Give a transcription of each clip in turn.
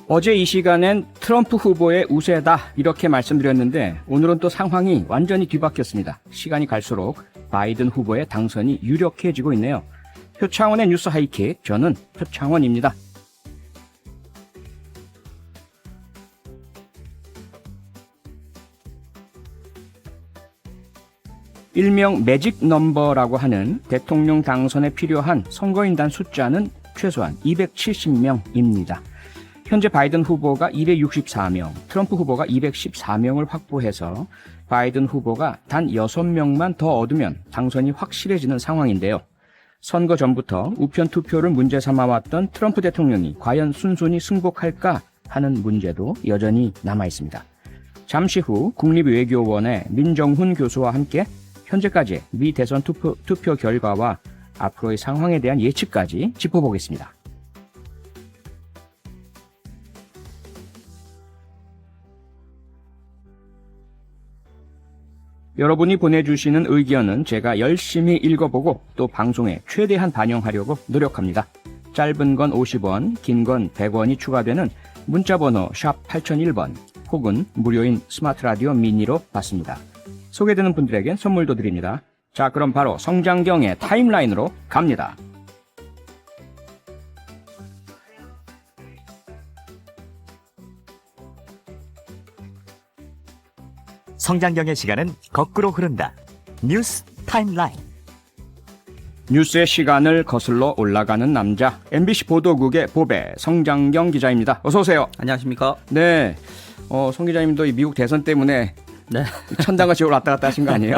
어제 이 시간엔 트럼프 후보의 우세다 이렇게 말씀드렸는데 오늘은 또 상황이 완전히 뒤바뀌었습니다. 시간이 갈수록 바이든 후보의 당선이 유력해지고 있네요. 표창원의 뉴스 하이킥, 저는 표창원입니다. 일명 매직 넘버라고 하는 대통령 당선에 필요한 선거인단 숫자는 최소한 270명입니다. 현재 바이든 후보가 264명, 트럼프 후보가 214명을 확보해서 바이든 후보가 단 6명만 더 얻으면 당선이 확실해지는 상황인데요. 선거 전부터 우편 투표를 문제 삼아왔던 트럼프 대통령이 과연 순순히 승복할까 하는 문제도 여전히 남아있습니다. 잠시 후 국립외교원의 민정훈 교수와 함께 현재까지 미 대선 투표 결과와 앞으로의 상황에 대한 예측까지 짚어보겠습니다. 여러분이 보내주시는 의견은 제가 열심히 읽어보고 또 방송에 최대한 반영하려고 노력합니다. 짧은 건 50원, 긴 건 100원이 추가되는 문자번호 샵 8001번 혹은 무료인 스마트 라디오 미니로 받습니다. 소개되는 분들에겐 선물도 드립니다. 자, 그럼 바로 성장경의 타임라인으로 갑니다. 성장경의 시간은 거꾸로 흐른다. 뉴스 타임라인. 뉴스의 시간을 거슬러 올라가는 남자, MBC 보도국의 보배 성장경 기자입니다. 어서 오세요. 안녕하십니까? 네, 성 기자님도 이 미국 대선 때문에 네. 천당과 지옥을 왔다 갔다 하신 거 아니에요?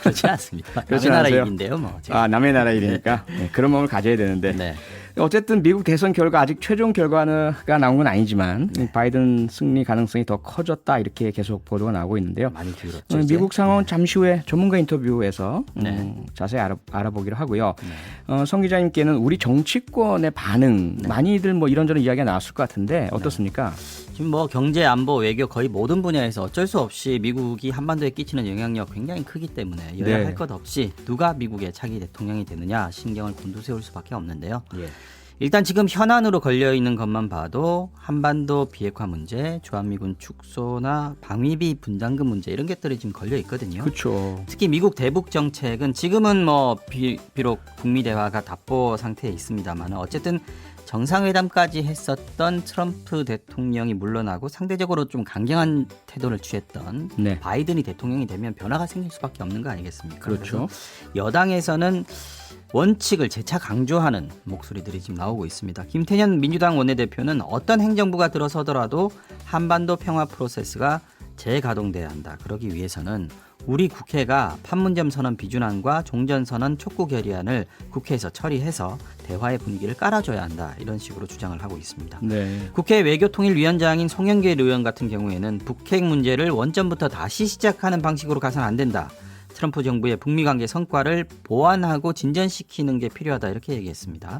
그렇지 않습니다. 그렇지 남의 나라 않으세요? 일인데요, 뭐. 지금. 아, 남의 나라 일이니까 네, 그런 마음을 가져야 되는데. 네. 어쨌든 미국 대선 결과 아직 최종 결과가 나온 건 아니지만 바이든 승리 가능성이 더 커졌다 이렇게 계속 보도가 나오고 있는데요. 많이 기울었죠. 이제. 미국 상황은 잠시 후에 전문가 인터뷰에서 네. 자세히 알아보기로 하고요. 네. 성 기자님께는 우리 정치권의 반응 많이들 뭐 이런저런 이야기가 나왔을 것 같은데 어떻습니까? 지금 뭐 경제, 안보, 외교 거의 모든 분야에서 어쩔 수 없이 미국이 한반도에 끼치는 영향력 굉장히 크기 때문에 여야 할 것 없이 누가 미국의 차기 대통령이 되느냐 신경을 곤두세울 수밖에 없는데요. 예. 일단 지금 현안으로 걸려있는 것만 봐도 한반도 비핵화 문제, 주한미군 축소나 방위비 분담금 문제 이런 것들이 지금 걸려있거든요. 그렇죠. 특히 미국 대북 정책은 지금은 뭐 비록 북미 대화가 답보 상태에 있습니다만 어쨌든 정상회담까지 했었던 트럼프 대통령이 물러나고 상대적으로 좀 강경한 태도를 취했던 네. 바이든이 대통령이 되면 변화가 생길 수밖에 없는 거 아니겠습니까? 그렇죠. 그래서 여당에서는 원칙을 재차 강조하는 목소리들이 지금 나오고 있습니다. 김태년 민주당 원내대표는 어떤 행정부가 들어서더라도 한반도 평화 프로세스가 재가동돼야 한다. 그러기 위해서는 우리 국회가 판문점 선언 비준안과 종전선언 촉구 결의안을 국회에서 처리해서 대화의 분위기를 깔아줘야 한다. 이런 식으로 주장을 하고 있습니다. 네. 국회 외교통일위원장인 송영길 의원 같은 경우에는 북핵 문제를 원점부터 다시 시작하는 방식으로 가서는 안 된다. 트럼프 정부의 북미 관계 성과를 보완하고 진전시키는 게 필요하다. 이렇게 얘기했습니다.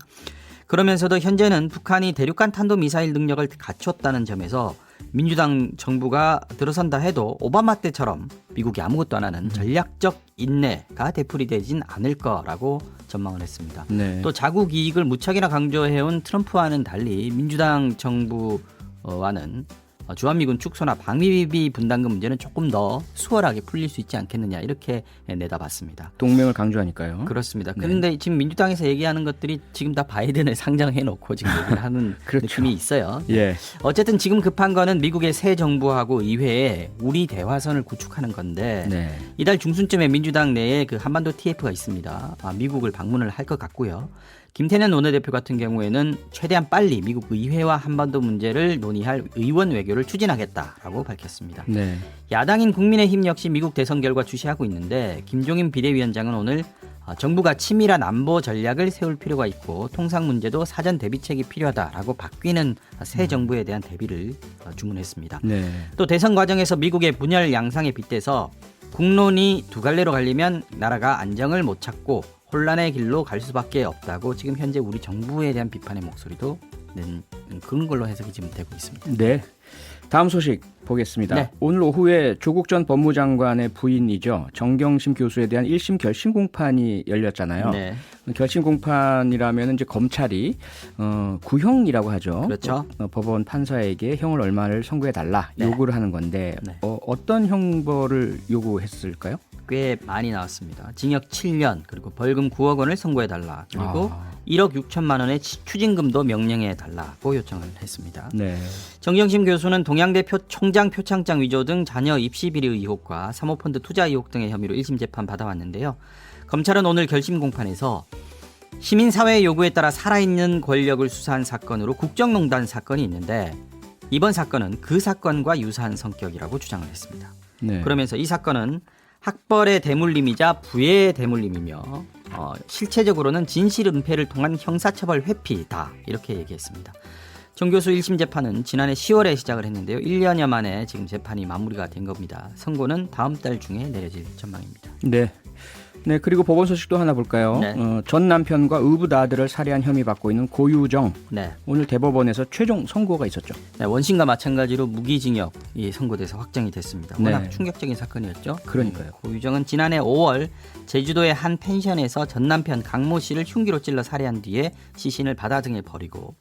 그러면서도 현재는 북한이 대륙간 탄도미사일 능력을 갖췄다는 점에서 민주당 정부가 들어선다 해도 오바마 때처럼 미국이 아무것도 안 하는 전략적 인내가 되풀이되진 않을 거라고 전망을 했습니다. 네. 또 자국 이익을 무척이나 강조해온 트럼프와는 달리 민주당 정부와는 주한미군 축소나 방위비 분담금 문제는 조금 더 수월하게 풀릴 수 있지 않겠느냐 이렇게 내다봤습니다. 동맹을 강조하니까요. 그렇습니다. 네. 그런데 지금 민주당에서 얘기하는 것들이 지금 다 바이든을 상정해놓고 지금 얘기를 하는 그렇죠. 느낌이 있어요. 예. 어쨌든 지금 급한 거는 미국의 새 정부하고 의회에 우리 대화선을 구축하는 건데 네. 이달 중순쯤에 민주당 내에 그 한반도 TF가 있습니다. 미국을 방문을 할 것 같고요. 김태년 원내대표 같은 경우에는 최대한 빨리 미국 의회와 한반도 문제를 논의할 의원 외교를 추진하겠다라고 밝혔습니다. 네. 야당인 국민의힘 역시 미국 대선 결과 주시하고 있는데 김종인 비대위원장은 오늘 정부가 치밀한 안보 전략을 세울 필요가 있고 통상 문제도 사전 대비책이 필요하다라고 바뀌는 새 정부에 대한 대비를 주문했습니다. 네. 또 대선 과정에서 미국의 분열 양상에 빗대서 국론이 두 갈래로 갈리면 나라가 안정을 못 찾고 혼란의 길로 갈 수밖에 없다고 지금 현재 우리 정부에 대한 비판의 목소리도 낸 그런 걸로 해석이 지금 되고 있습니다. 네. 다음 소식 보겠습니다. 네. 오늘 오후에 조국 전 법무장관의 부인이죠. 정경심 교수에 대한 1심 결심 공판이 열렸잖아요. 네. 결심 공판이라면 이제 검찰이 구형이라고 하죠. 그렇죠. 법원 판사에게 형을 얼마를 선고해 달라 네. 요구를 하는 건데 네. 어떤 형벌을 요구했을까요? 꽤 많이 나왔습니다. 징역 7년 그리고 벌금 9억 원을 선고해달라. 그리고 1억 6천만 원의 추징금도 명령해달라고 요청을 했습니다. 네. 정경심 교수는 동양대 총장 표창장 위조 등 자녀 입시 비리 의혹과 사모펀드 투자 의혹 등의 혐의로 1심 재판 받아왔는데요. 검찰은 오늘 결심 공판에서 시민사회의 요구에 따라 살아있는 권력을 수사한 사건으로 국정농단 사건이 있는데 이번 사건은 그 사건과 유사한 성격이라고 주장을 했습니다. 네. 그러면서 이 사건은 학벌의 대물림이자 부의 대물림이며 실체적으로는 진실 은폐를 통한 형사처벌 회피다 이렇게 얘기했습니다. 정 교수 1심 재판은 지난해 10월에 시작을 했는데요. 1년여 만에 지금 재판이 마무리가 된 겁니다. 선고는 다음 달 중에 내려질 전망입니다. 네. 네, 그리고 법원 소식도 하나 볼까요? 네. 전 남편과 의붓 아들을 살해한 혐의 받고 있는 고유정. 네. 오늘 대법원에서 최종 선고가 있었죠. 네, 원심과 마찬가지로 무기징역이 선고돼서 확정이 됐습니다. 워낙 네. 충격적인 사건이었죠. 그러니까요. 고유정은 지난해 5월 제주도의 한 펜션에서 전 남편 강모 씨를 흉기로 찔러 살해한 뒤에 시신을 바다 등에 버리고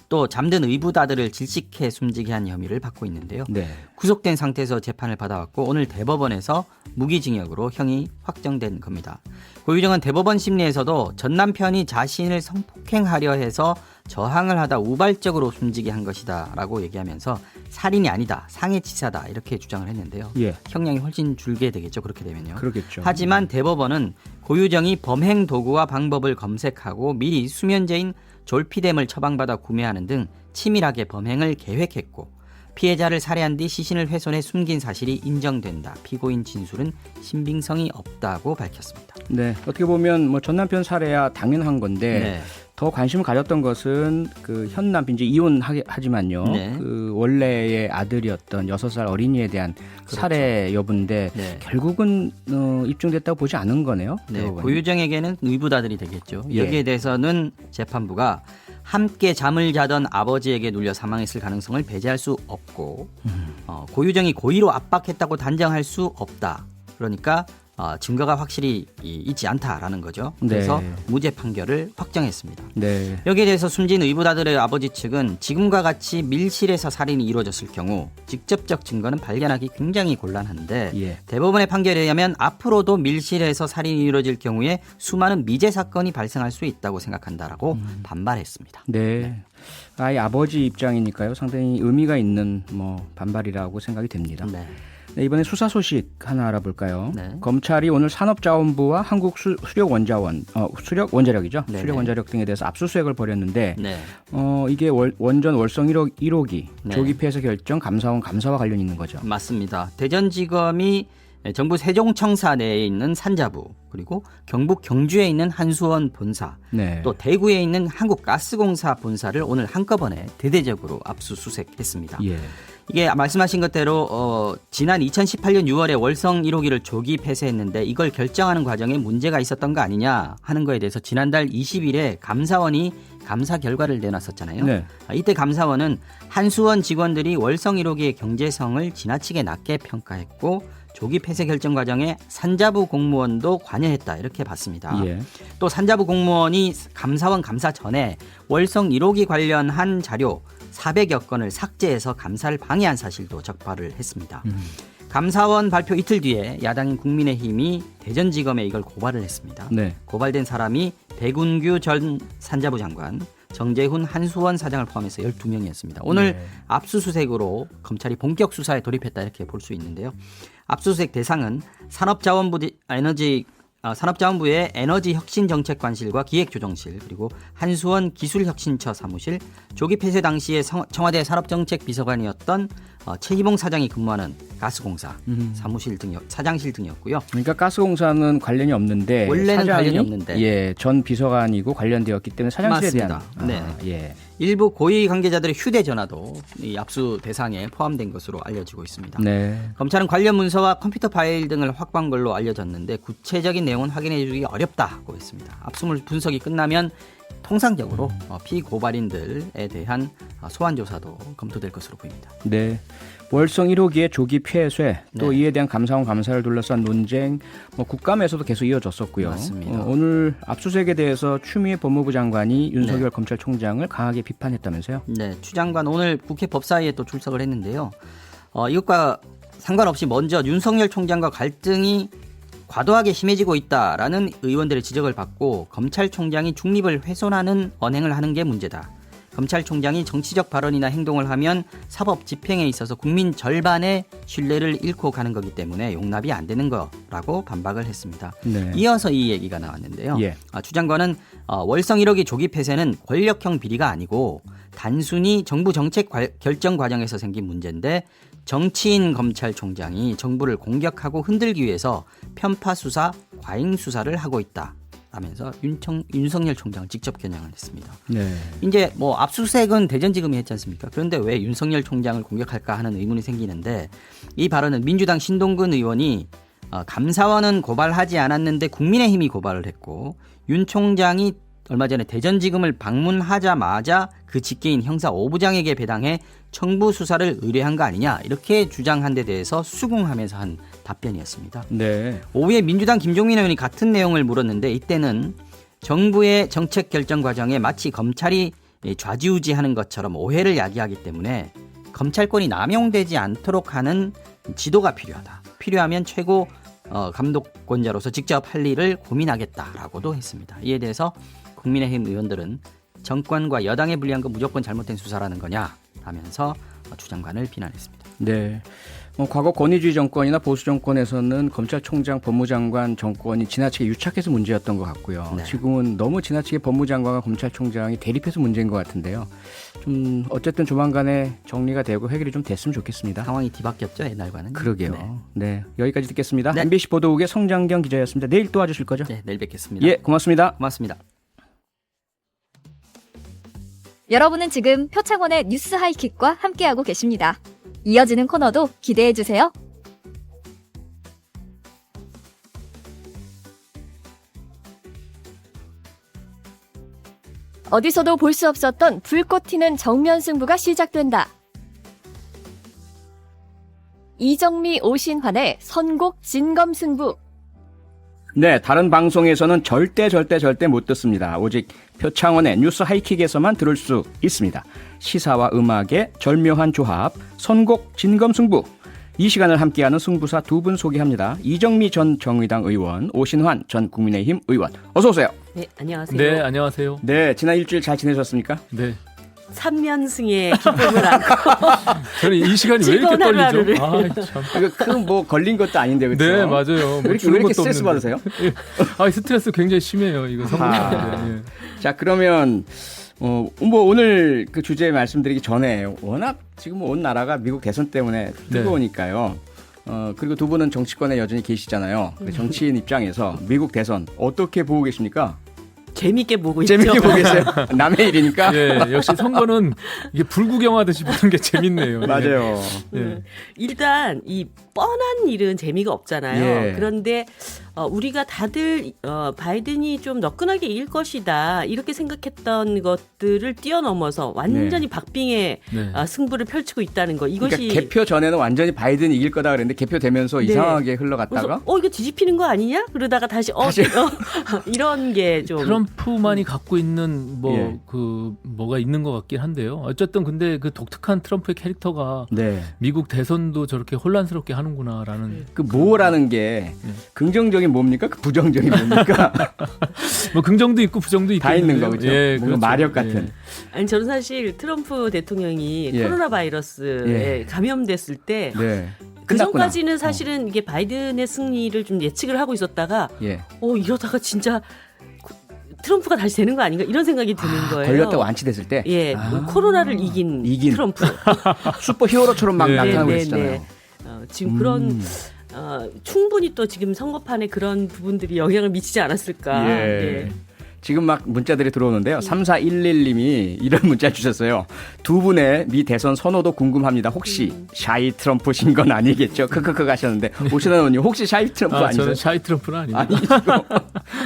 또 잠든 의붓 아들을 질식해 숨지게 한 혐의를 받고 있는데요. 네. 구속된 상태에서 재판을 받아왔고 오늘 대법원에서 무기징역으로 형이 확정된 겁니다. 고유정은 대법원 심리에서도 전 남편이 자신을 성폭행하려 해서 저항을 하다 우발적으로 숨지게 한 것이다 라고 얘기하면서 살인이 아니다, 상해치사다 이렇게 주장을 했는데요. 예. 형량이 훨씬 줄게 되겠죠. 그렇게 되면요. 그러겠죠. 하지만 대법원은 고유정이 범행 도구와 방법을 검색하고 미리 수면제인 졸피뎀을 처방받아 구매하는 등 치밀하게 범행을 계획했고 피해자를 살해한 뒤 시신을 훼손해 숨긴 사실이 인정된다. 피고인 진술은 신빙성이 없다고 밝혔습니다. 네. 어떻게 보면 뭐 전 남편 살해야 당연한 건데 네. 더 관심을 가졌던 것은 그 현 남편 이제 이혼하지만요. 네. 그 원래의 아들이었던 6살 어린이에 대한 그렇죠. 살해 여부인데 네. 결국은 입증됐다고 보지 않은 거네요. 네, 대법원이. 고유정에게는 의붓아들이 되겠죠. 예. 여기에 대해서는 재판부가 함께 잠을 자던 아버지에게 눌려 사망했을 가능성을 배제할 수 없고 고유정이 고의로 압박했다고 단정할 수 없다. 그러니까 증거가 확실히 있지 않다라는 거죠. 그래서 네. 무죄 판결을 확정했습니다. 네. 여기에 대해서 숨진 의붓아들의 아버지 측은 지금과 같이 밀실에서 살인이 이루어졌을 경우 직접적 증거는 발견하기 굉장히 곤란한데 예. 대법원의 판결에 의하면 앞으로도 밀실에서 살인이 이루어질 경우에 수많은 미제 사건이 발생할 수 있다고 생각한다라고 반발했습니다. 네. 아이 아버지 입장이니까요. 상당히 의미가 있는 반발이라고 생각이 됩니다. 네. 네, 이번에 수사 소식 하나 알아볼까요? 네. 검찰이 오늘 산업자원부와 수력원자력이죠. 네네. 수력원자력 등에 대해서 압수수색을 벌였는데 네. 이게 원전 월성 1호기 네. 조기 폐쇄 결정 감사원 감사와 관련이 있는 거죠. 맞습니다. 대전지검이 정부 세종청사 내에 있는 산자부 그리고 경북 경주에 있는 한수원 본사 네. 또 대구에 있는 한국가스공사 본사를 오늘 한꺼번에 대대적으로 압수수색했습니다. 예. 이게 말씀하신 것대로 지난 2018년 6월에 월성 1호기를 조기 폐쇄했는데 이걸 결정하는 과정에 문제가 있었던 거 아니냐 하는 거에 대해서 지난달 20일에 감사원이 감사 결과를 내놨었잖아요. 네. 이때 감사원은 한수원 직원들이 월성 1호기의 경제성을 지나치게 낮게 평가했고 조기 폐쇄 결정 과정에 산자부 공무원도 관여했다 이렇게 봤습니다. 예. 또 산자부 공무원이 감사원 감사 전에 월성 1호기 관련한 자료 400여 건을 삭제해서 감사를 방해한 사실도 적발을 했습니다. 감사원 발표 이틀 뒤에 야당인 국민의힘이 대전지검에 이걸 고발을 했습니다. 네. 고발된 사람이 백운규 전 산자부 장관, 정재훈 한수원 사장을 포함해서 12명이었습니다. 오늘 네. 압수수색으로 검찰이 본격 수사에 돌입했다 이렇게 볼 수 있는데요. 압수수색 대상은 산업자원부의 에너지혁신정책관실과 기획조정실 그리고 한수원 기술혁신처 사무실 조기 폐쇄 당시에 청와대 산업정책비서관이었던 최희봉 사장이 근무하는 가스공사 사무실 등 사장실 등이었고요. 그러니까 가스공사는 관련이 없는데 원래는 사장이, 관련이 없는데. 예, 전 비서관이고 관련되었기 때문에 사장실에 맞습니다. 대한 네. 예. 일부 고위 관계자들의 휴대전화도 이 압수 대상에 포함된 것으로 알려지고 있습니다. 네. 검찰은 관련 문서와 컴퓨터 파일 등을 확보한 걸로 알려졌는데 구체적인 내용 내용은 확인해주기 어렵다고 했습니다. 압수물 분석이 끝나면 통상적으로 피고발인들에 대한 소환 조사도 검토될 것으로 보입니다. 네. 월성 1호기의 조기 폐쇄 또 네. 이에 대한 감사원 감사를 둘러싼 논쟁 국감에서도 계속 이어졌었고요. 맞습니다. 오늘 압수수색에 대해서 추미애 법무부 장관이 윤석열 검찰총장을 강하게 비판했다면서요? 네, 추 장관 오늘 국회 법사위에 또 출석을 했는데요. 이것과 상관없이 먼저 윤석열 총장과 갈등이 과도하게 심해지고 있다라는 의원들의 지적을 받고 검찰총장이 중립을 훼손하는 언행을 하는 게 문제다. 검찰총장이 정치적 발언이나 행동을 하면 사법 집행에 있어서 국민 절반의 신뢰를 잃고 가는 거기 때문에 용납이 안 되는 거라고 반박을 했습니다. 네. 이어서 이 얘기가 나왔는데요. 예. 추 장관은 월성 1호기 조기 폐쇄는 권력형 비리가 아니고 단순히 정부 정책 결정 과정에서 생긴 문제인데 정치인 검찰총장이 정부를 공격하고 흔들기 위해서 편파 수사, 과잉 수사를 하고 있다. 라면서 윤석열 총장을 직접 겨냥을 했습니다. 네. 이제 압수수색은 대전지검이 했지 않습니까? 그런데 왜 윤석열 총장을 공격할까 하는 의문이 생기는데 이 발언은 민주당 신동근 의원이 감사원은 고발하지 않았는데 국민의힘이 고발을 했고 윤 총장이 얼마 전에 대전지검을 방문하자마자 그 직계인 형사 5부장에게 배당해 청부 수사를 의뢰한 거 아니냐 이렇게 주장한 데 대해서 수긍하면서 한 답변이었습니다. 네. 오후에 민주당 김종민 의원이 같은 내용을 물었는데 이때는 정부의 정책 결정 과정에 마치 검찰이 좌지우지하는 것처럼 오해를 야기하기 때문에 검찰권이 남용되지 않도록 하는 지도가 필요하다. 필요하면 최고 감독권자로서 직접 할 일을 고민하겠다라고도 했습니다. 이에 대해서 국민의힘 의원들은 정권과 여당에 불리한 건 무조건 잘못된 수사라는 거냐 라면서 추 장관을 비난했습니다. 네. 과거 권위주의 정권이나 보수 정권에서는 검찰총장, 법무장관 정권이 지나치게 유착해서 문제였던 것 같고요. 네. 지금은 너무 지나치게 법무장관과 검찰총장이 대립해서 문제인 것 같은데요. 좀 어쨌든 조만간에 정리가 되고 해결이 좀 됐으면 좋겠습니다. 상황이 뒤바뀌었죠 옛날과는. 그러게요. 네. 여기까지 듣겠습니다. 네. MBC 보도국의 성장경 기자였습니다. 내일 또 와주실 거죠? 네, 내일 뵙겠습니다. 예, 고맙습니다. 고맙습니다. 여러분은 지금 표창원의 뉴스 하이킥과 함께하고 계십니다. 이어지는 코너도 기대해주세요. 어디서도 볼 수 없었던 불꽃 튀는 정면 승부가 시작된다. 이정미 오신환의 선곡 진검 승부. 네, 다른 방송에서는 절대 못 듣습니다. 오직 표창원의 뉴스 하이킥에서만 들을 수 있습니다. 시사와 음악의 절묘한 조합, 선곡 진검승부. 이 시간을 함께하는 승부사 두 분 소개합니다. 이정미 전 정의당 의원, 오신환 전 국민의힘 의원. 어서 오세요. 네, 안녕하세요. 네, 안녕하세요. 네, 지난 일주일 잘 지내셨습니까? 네. 3연승의 기쁨을 안고 저는 이 시간이 왜 이렇게 즐거운 하루하루를. 떨리죠? 참. 큰 걸린 것도 아닌데 그렇죠? 네, 맞아요. 왜 이렇게 스트레스 받으세요? 스트레스 굉장히 심해요. 이거 선거인데. 예. 자, 그러면 오늘 그 주제 말씀드리기 전에 워낙 지금 온 나라가 미국 대선 때문에 뜨거우니까요. 그리고 두 분은 정치권에 여전히 계시잖아요. 정치인 입장에서 미국 대선 어떻게 보고 계십니까? 재밌게 보고 있죠. 재밌게 보고 계세요? 남의 일이니까. 예, 역시 선거는 이게 불구경하듯이 보는 게 재밌네요. 예. 맞아요. 예. 일단 이 뻔한 일은 재미가 없잖아요. 예. 그런데 우리가 다들 바이든이 좀 너끈하게 이길 것이다 이렇게 생각했던 것들을 뛰어넘어서 완전히 박빙의 네. 승부를 펼치고 있다는 거. 이것이 그러니까 개표 전에는 완전히 바이든이 이길 거다 그랬는데 개표되면서 네. 이상하게 흘러갔다가 그래서 이거 뒤집히는 거 아니냐? 그러다가 다시 이런 게 좀 트럼프만이 갖고 있는 예. 뭐가 있는 것 같긴 한데요. 어쨌든 근데 그 독특한 트럼프의 캐릭터가 네. 미국 대선도 저렇게 혼란스럽게 하는구나라는 그 뭐라는 게 긍정적인 뭡니까? 그 부정적인 뭡니까? 뭐 긍정도 있고 부정도 있고 다 있는 거 그죠? 예, 뭔가 그렇죠. 마력 같은. 예. 아니 저는 사실 트럼프 대통령이 예. 코로나 바이러스에 감염됐을 때 네. 그 끝났구나. 전까지는 사실은 이게 바이든의 승리를 좀 예측을 하고 있었다가 예. 이러다가 진짜 트럼프가 다시 되는 거 아닌가 이런 생각이 드는 거예요. 걸렸다고 완치됐을 때 예, 코로나를 이긴 트럼프. 슈퍼 히어로처럼 막 네. 나타나고 네, 있잖아요. 네. 지금 그런 충분히 또 지금 선거판에 그런 부분들이 영향을 미치지 않았을까. 예. 네. 지금 막 문자들이 들어오는데요. 3411님이 이런 문자 주셨어요. 두 분의 미 대선 선호도 궁금합니다. 혹시 샤이 트럼프신 건 아니겠죠? 크크크 하셨는데 오신환 의원님 혹시 샤이 트럼프 아니세요? 저는 샤이 트럼프는 아닙니다. 아니죠.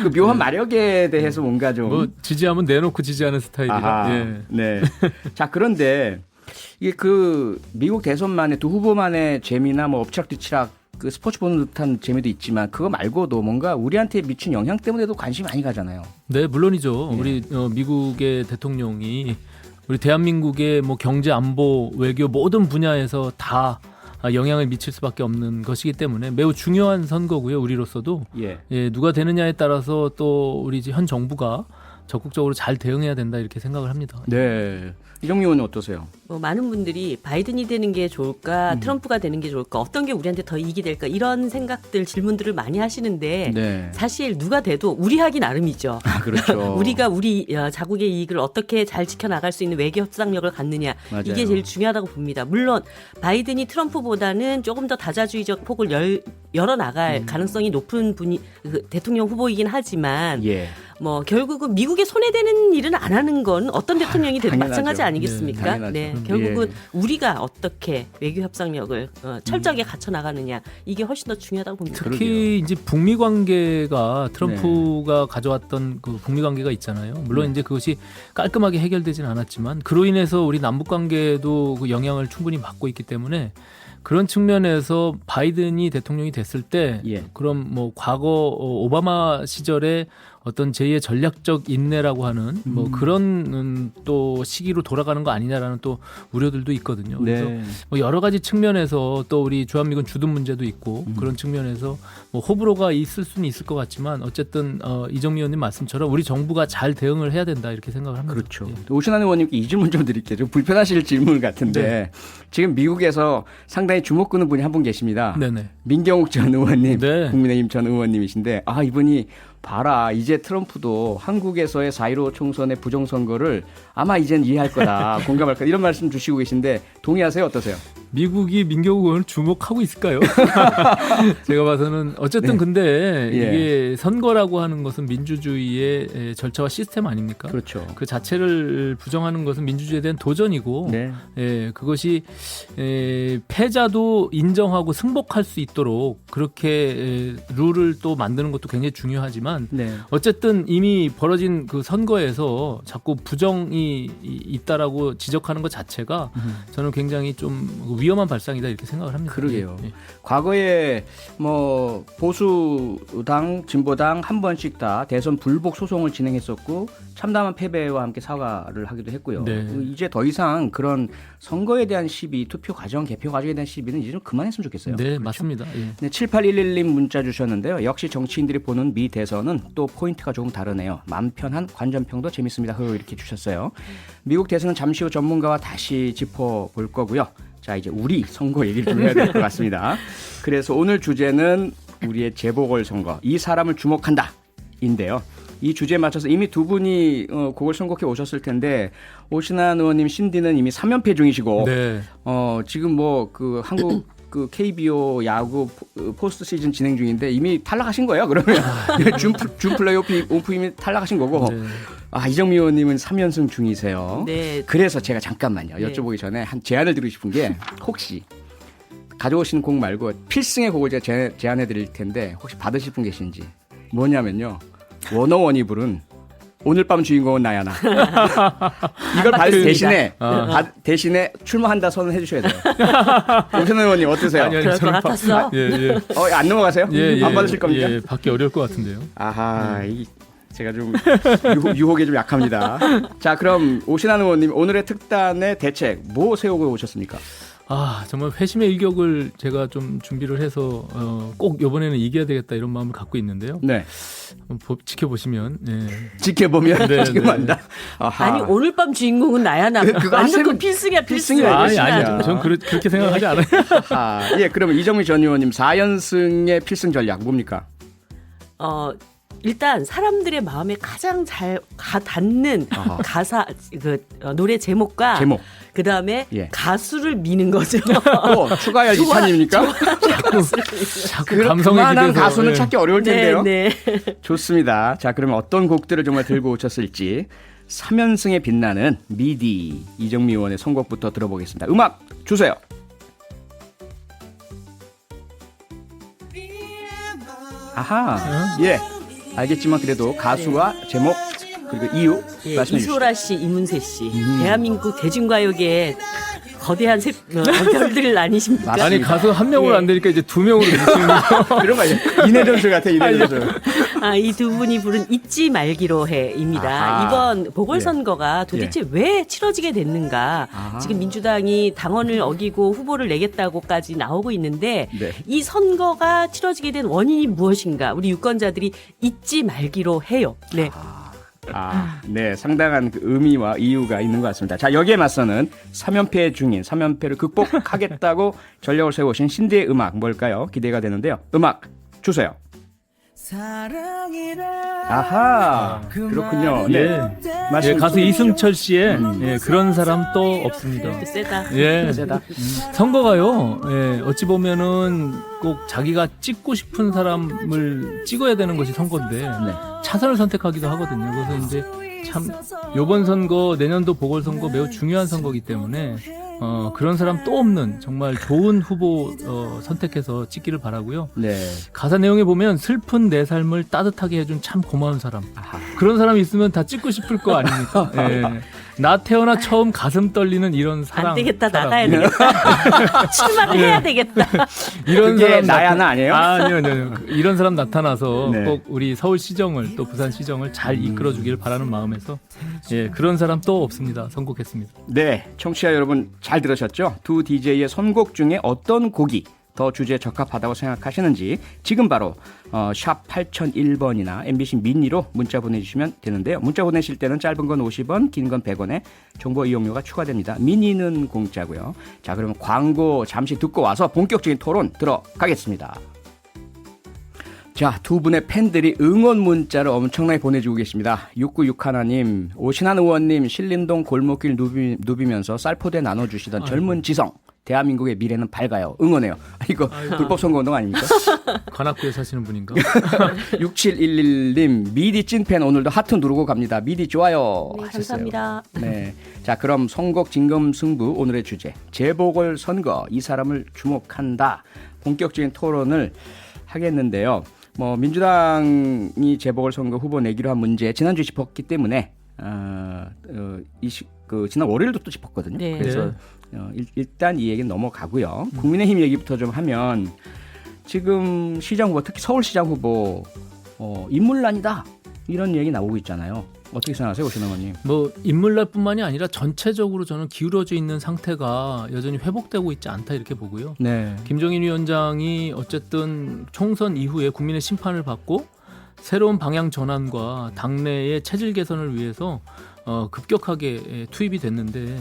그 묘한 마력에 대해서 뭔가 좀 뭐 지지하면 내놓고 지지하는 스타일이라. 아하, 예. 네. 자, 그런데 이게 그 미국 대선만의 두 후보만의 재미나 뭐 엎치락뒤치락 그 스포츠 보는 듯한 재미도 있지만 그거 말고도 뭔가 우리한테 미친 영향 때문에도 관심이 많이 가잖아요. 네, 물론이죠. 예. 우리 미국의 대통령이 우리 대한민국의 뭐 경제, 안보, 외교 모든 분야에서 다 영향을 미칠 수밖에 없는 것이기 때문에 매우 중요한 선거고요. 우리로서도 예. 누가 되느냐에 따라서 또 우리 현 정부가 적극적으로 잘 대응해야 된다 이렇게 생각을 합니다. 네. 이정미 의원은 어떠세요? 많은 분들이 바이든이 되는 게 좋을까, 트럼프가 되는 게 좋을까, 어떤 게 우리한테 더 이익이 될까 이런 생각들, 질문들을 많이 하시는데 네. 사실 누가 돼도 우리 하기 나름이죠. 그렇죠. 우리가 우리 자국의 이익을 어떻게 잘 지켜나갈 수 있는 외교 협상력을 갖느냐 맞아요. 이게 제일 중요하다고 봅니다. 물론 바이든이 트럼프보다는 조금 더 다자주의적 폭을 열어나갈 가능성이 높은 분이 대통령 후보이긴 하지만 예. 뭐 결국은 미국에 손해되는 일은 안 하는 건 어떤 대통령이 돼도 당연하죠. 마찬가지 아니겠습니까? 네, 당연하죠. 네, 결국은 우리가 어떻게 외교 협상력을 철저하게 갖춰 나가느냐 이게 훨씬 더 중요하다고 봅니다. 그러게요. 특히 이제 북미 관계가 트럼프가 가져왔던 그 북미 관계가 있잖아요. 물론 네. 이제 그것이 깔끔하게 해결되진 않았지만 그로 인해서 우리 남북 관계도 그 영향을 충분히 받고 있기 때문에 그런 측면에서 바이든이 대통령이 됐을 때 예. 그럼 뭐 과거 오바마 시절에 어떤 제2의 전략적 인내라고 하는 뭐 그런 또 시기로 돌아가는 거 아니냐라는 또 우려들도 있거든요. 그래서 네. 뭐 여러 가지 측면에서 또 우리 주한미군 주둔 문제도 있고 그런 측면에서 뭐 호불호가 있을 수는 있을 것 같지만 어쨌든 이정미 의원님 말씀처럼 우리 정부가 잘 대응을 해야 된다 이렇게 생각을 합니다. 그렇죠. 예. 오신환 의원님께 이 질문 좀 드릴게요. 좀 불편하실 질문 같은데 네. 지금 미국에서 상당히 주목 끄는 분이 한 분 계십니다. 네네. 민경욱 전 의원님, 네. 국민의힘 전 의원님이신데 이분이 봐라 이제 트럼프도 한국에서의 4.15 총선의 부정선거를 아마 이젠 이해할 거다 공감할 거다 이런 말씀 주시고 계신데 동의하세요? 어떠세요? 미국이 민경욱 의원을 주목하고 있을까요? 제가 봐서는 어쨌든 네. 근데 예. 이게 선거라고 하는 것은 민주주의의 절차와 시스템 아닙니까? 그렇죠. 그 자체를 부정하는 것은 민주주의에 대한 도전이고 네. 그것이 패자도 인정하고 승복할 수 있도록 그렇게 룰을 또 만드는 것도 굉장히 중요하지만 네. 어쨌든 이미 벌어진 그 선거에서 자꾸 부정이 있다라고 지적하는 것 자체가 저는 굉장히 좀 위험한 발상이다 이렇게 생각을 합니다. 그러게요. 예. 과거에 뭐 보수당, 진보당 한 번씩 다 대선 불복 소송을 진행했었고 참담한 패배와 함께 사과를 하기도 했고요. 네. 이제 더 이상 그런 선거에 대한 시비, 투표 과정, 개표 과정에 대한 시비는 이제 좀 그만했으면 좋겠어요. 네, 그렇죠? 맞습니다. 예. 네, 7811님 문자 주셨는데요. 역시 정치인들이 보는 미 대선은 또 포인트가 조금 다르네요. 맘 편한 관전평도 재밌습니다. 이렇게 주셨어요. 미국 대선은 잠시 후 전문가와 다시 짚어볼 거고요. 자, 이제 우리 선거 얘기를 좀 해야 될 것 같습니다. 그래서 오늘 주제는 우리의 재보궐선거, 이 사람을 주목한다 인데요. 이 주제에 맞춰서 이미 두 분이 그걸 선곡해 오셨을 텐데 오신환 의원님 신디는 이미 3연패 중이시고 네. 지금 뭐 그 한국 그 KBO 야구 포스트 시즌 진행 중인데 이미 탈락하신 거예요? 그러면 준 플레이오프 이미 탈락하신 거고 네. 이정미 의원님은 3연승 중이세요. 네. 그래서 제가 잠깐만요. 네. 여쭤보기 전에 한 제안을 드리고 싶은 게 혹시 가져오신 곡 말고 필승의 곡을 제가 제안해 드릴 텐데 혹시 받으실 분 계신지 뭐냐면요. 워너원이 부른 오늘 밤 주인공은 나야 나. 이걸 받을 대신에 대신에 출마한다 선언해 주셔야 돼요. 오신환 의원님 어떠세요? 아니, 그럴 것 저는 같았어. 예, 예. 안 넘어가세요? 예, 안 예, 받으실 겁니까? 예, 받기 어려울 것 같은데요. 아하, 제가 좀 유혹에 좀 약합니다. 자, 그럼 오신환 의원님 오늘의 특단의 대책 뭐 세우고 오셨습니까? 정말 회심의 일격을 제가 좀 준비를 해서 꼭 이번에는 이겨야 되겠다 이런 마음을 갖고 있는데요. 네, 지켜보시면 지켜보면 네, 지켜본다. 아하. 아니 오늘 밤 주인공은 나야 나. 그거 완전 하세요. 그 필승이야 필승이야. 필승. 아니 아니야. 아니요. 전 그렇게 생각하지 않아요. 예, 그러면 이정미 전 의원님 4연승의 필승 전략 뭡니까? 일단 사람들의 마음에 가장 잘 닿는 아하. 가사 노래 제목과 제목. 그 다음에 예. 가수를 미는 거죠. 추가열 이사님입니까? 자꾸 감성에 그만한 기대서. 가수는 예. 찾기 어려울 텐데요. 네. 좋습니다. 자, 그러면 어떤 곡들을 정말 들고 오셨을지 3연승에 빛나는 미디 이정미 의원의 선곡부터 들어보겠습니다. 음악 주세요. 아하, 예, 알겠지만 그래도 가수와 제목 그리고 이유 예, 말씀해 주시죠. 이소라 씨, 이문세 씨, 대한민국 대중가요계의 거대한 별들 아니십니까? 맞습니다. 아니 가수 한 명으로 예. 안 되니까 이제 두 명으로 미치는 거. 그런 거 아니에요? 이내전술 같아, 이내전술. 이 두 분이 부른 잊지 말기로 해입니다. 아하. 이번 보궐선거가 도대체 왜 치러지게 됐는가? 아하. 지금 민주당이 당원을 어기고 후보를 내겠다고까지 나오고 있는데 네. 이 선거가 치러지게 된 원인이 무엇인가? 우리 유권자들이 잊지 말기로 해요. 네. 네, 상당한 그 의미와 이유가 있는 것 같습니다. 자, 여기에 맞서는 3연패 중인 3연패를 극복하겠다고 전력을 세우신 신대의 음악 뭘까요? 기대가 되는데요. 음악 주세요. 아하, 그렇군요. 네, 예. 말씀 예, 가수 이승철 씨의 예, 그런 사람 또 없습니다. 세다. 예. 세다. 선거가요. 예, 어찌 보면은 꼭 자기가 찍고 싶은 사람을 찍어야 되는 것이 선거인데 차선을 선택하기도 하거든요. 그래서 이제 참 이번 선거 내년도 보궐선거 매우 중요한 선거이기 때문에 그런 사람 또 없는 정말 좋은 후보 선택해서 찍기를 바라고요. 네. 가사 내용에 보면 슬픈 내 삶을 따뜻하게 해준 참 고마운 사람. 그런 사람이 있으면 다 찍고 싶을 거 아닙니까? 예. 나 태어나 처음 가슴 떨리는 이런 사랑. 안 되겠다. 사랑. 나가야 되겠다. 출마를 해야 되겠다. 이런 그게 사람 나야 나 아니에요? 아니요. 이런 사람 나타나서 네. 꼭 우리 서울시정을 또 부산시정을 잘 이끌어주기를 바라는 마음에서 예, 그런 사람 또 없습니다. 선곡했습니다. 네, 청취자 여러분 잘 들으셨죠? 두 DJ의 선곡 중에 어떤 곡이 더 주제에 적합하다고 생각하시는지 지금 바로 샵 8001번이나 MBC 미니로 문자 보내주시면 되는데요. 문자 보내실 때는 짧은 건 50원, 긴 건 100원에 정보 이용료가 추가됩니다. 미니는 공짜고요. 자, 그러면 광고 잠시 듣고 와서 본격적인 토론 들어가겠습니다. 자, 두 분의 팬들이 응원 문자를 엄청나게 보내주고 계십니다. 6961님, 오신환 의원님 신림동 골목길 누비면서 쌀포대 나눠주시던 젊은 지성. 대한민국의 미래는 밝아요. 응원해요. 이거 불법 선거운동 아닙니까? 관악구에 사시는 분인가? 6711님, 미디 찐팬 오늘도 하트 누르고 갑니다. 미디 좋아요. 네, 하셨어요. 감사합니다. 네. 자, 그럼 선곡 진검승부 오늘의 주제. 재보궐 선거 이 사람을 주목한다. 본격적인 토론을 하겠는데요. 민주당이 재보궐 선거 후보 내기로 한 문제 지난주 짚었기 때문에 지난 월요일도 또 짚었거든요. 네. 그래서 일단 이 얘기는 넘어가고요. 국민의힘 얘기부터 좀 하면 지금 시장 후보, 특히 서울시장 후보 인물난이다 이런 얘기 나오고 있잖아요. 어떻게 생각하세요, 오신 의원님? 인물날뿐만이 아니라 전체적으로 저는 기울어져 있는 상태가 여전히 회복되고 있지 않다 이렇게 보고요. 네. 김종인 위원장이 어쨌든 총선 이후에 국민의 심판을 받고 새로운 방향 전환과 당내의 체질 개선을 위해서 급격하게 투입이 됐는데